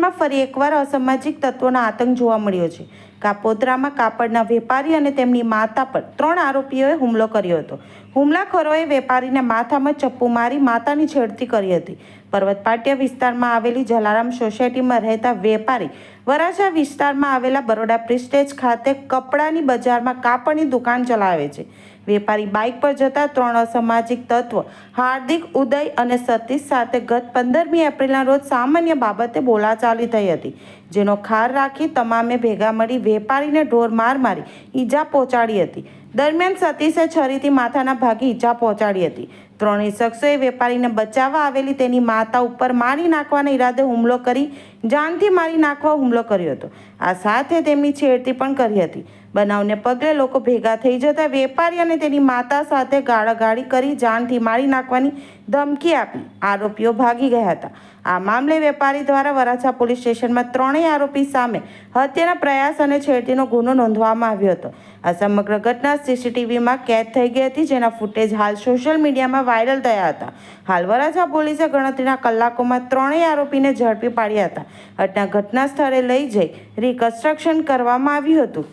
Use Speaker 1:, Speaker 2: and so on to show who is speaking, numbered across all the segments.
Speaker 1: શહેરમાં ફરી એકવાર અસામાજિક તત્વોનો આતંક જોવા મળ્યો છે। કાપોદ્રામાં કાપડના વેપારી અને તેમની માતા પર 3 આરોપીઓએ હુમલો કર્યો હતો। હુમલાખોરોએ વેપારીને માથામાં ચપ્પુ મારી માતાની છેડતી કરી હતી। પર્વત પાટિયા વિસ્તારમાં આવેલી જલારામ સોસાયટીમાં રહેતા વેપારી વરાછા વિસ્તારમાં આવેલા બરોડા પ્રિસ્ટેજ ખાતે કપડાની બજારમાં કાપડની દુકાન ચલાવે છે। વેપારી બાઇક પર જતા 3 અસામાજિક તત્વો હાર્દિક, ઉદય અને સતીશ સાથે ગત 15મી એપ્રિલના રોજ સામાન્ય બાબતે બોલાચાલી થઈ હતી, જેનો ખાર રાખી તમામે ભેગા મળી વેપારીને ઢોર માર મારી ઈજા પહોંચાડી હતી। દરમિયાન સતીશે છરીથી માથાના ભાગે ઈજા પહોંચાડી હતી। ત્રણેય શખ્સોએ વેપારીને બચાવવા આવેલી તેની માતા ઉપર મારી નાખવાના ઈરાદે હુમલો કરી જાનથી મારી નાખવા હુમલો કર્યો હતો। આ સાથે તેમની છેડતી પણ કરી હતી। બનાવને પગલે લોકો ભેગા થઈ જતા વેપારી અને તેની માતા સાથે ગાળાગાળી કરી જાનથી મારી નાખવાની ધમકી આપી આરોપીઓ ભાગી ગયા હતા। આ મામલે વેપારી દ્વારા વરાછા પોલીસ સ્ટેશનમાં 3 આરોપી સામે હત્યાના પ્રયાસ અને છેડતીનો ગુનો નોંધવામાં આવ્યો હતો। આ સમગ્ર ઘટના સીસીટીવીમાં કેદ થઈ ગઈ હતી, જેના ફૂટેજ હાલ સોશિયલ મીડિયામાં વાયરલ થયા હતા। હાલ વરાછા પોલીસે ગણતરીના કલાકોમાં 3 આરોપીને ઝડપી પાડ્યા હતા। ઘટના સ્થળે લઈ જઈ રિકન્સ્ટ્રક્શન કરવામાં આવ્યું હતું।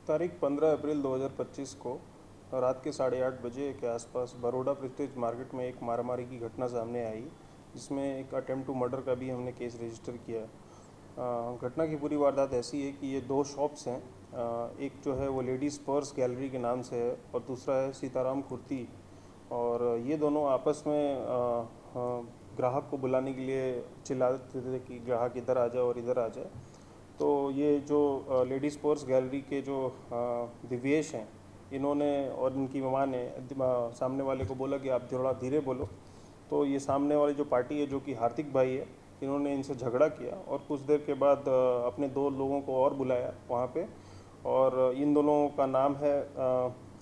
Speaker 2: तारीख 15 अप्रैल 2025 को रात के 8:30 बजे के आसपास बरोड़ा प्रेस्टीज मार्केट में एक मारामारी की घटना सामने आई, जिसमें एक अटेम्प्ट टू मर्डर का भी हमने केस रजिस्टर किया। घटना की पूरी वारदात ऐसी है कि ये 2 शॉप्स हैं। एक जो है वो लेडीज़ पर्स गैलरी के नाम से है और दूसरा है सीताराम कुर्ती, और ये दोनों आपस में ग्राहक को बुलाने के लिए चिल्लाते थे कि ग्राहक इधर आ जाए और इधर आ जाए। तो ये जो लेडीज़ पर्स गैलरी के जो दिव्येश हैं, इन्होंने और इनकी माँ ने सामने वाले को बोला कि आप थोड़ा धीरे बोलो। तो ये सामने वाली जो पार्टी है, जो कि हार्दिक भाई है, इन्होंने इनसे झगड़ा किया और कुछ देर के बाद अपने 2 लोगों को और बुलाया वहाँ पे, और इन दोनों का नाम है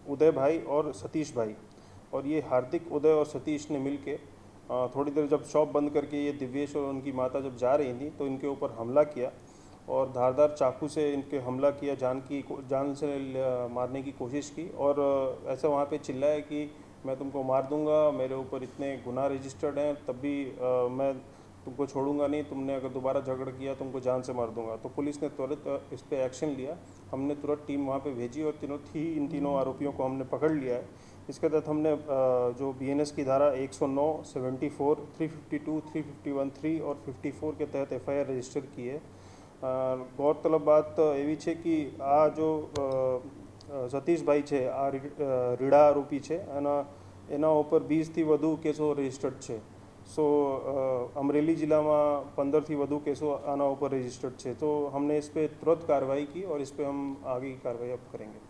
Speaker 2: उदय भाई और सतीश भाई। और ये हार्दिक, उदय और सतीश ने मिल के थोड़ी देर जब शॉप बंद करके ये दिव्येश और उनकी माता जब जा रही थी तो इनके ऊपर हमला किया और धारदार चाकू से इनके हमला किया, जान से मारने की कोशिश की, और ऐसा वहाँ पे चिल्लाया कि मैं तुमको मार दूंगा, मेरे ऊपर इतने गुनाह रजिस्टर्ड हैं, तब भी मैं तुमको छोड़ूंगा नहीं, तुमने अगर दोबारा झगड़ा किया तुमको जान से मार दूंगा। तो पुलिस ने तुरंत इस पर एक्शन लिया। हमने तुरंत टीम वहाँ पे भेजी और इन तीनों आरोपियों को हमने पकड़ लिया है। इसके तहत हमने जो BNS की धारा 109, 74, 352, 351(3) और 54 के तहत FIR रजिस्टर की है। गौरतलब बात एवी है कि आ जो सतीश भाई है आ રીડા આરોપી છે અને એના ઉપર 20થી વધુ કેસો રજિસ્ટર્ડ છે। सो अमरेली जिला में 15 થી વધુ केसों आना ऊपर रजिस्टर्ड है। तो हमने इस पर तुरंत कार्रवाई की और इस पर हम आगे की कार्रवाई अब करेंगे।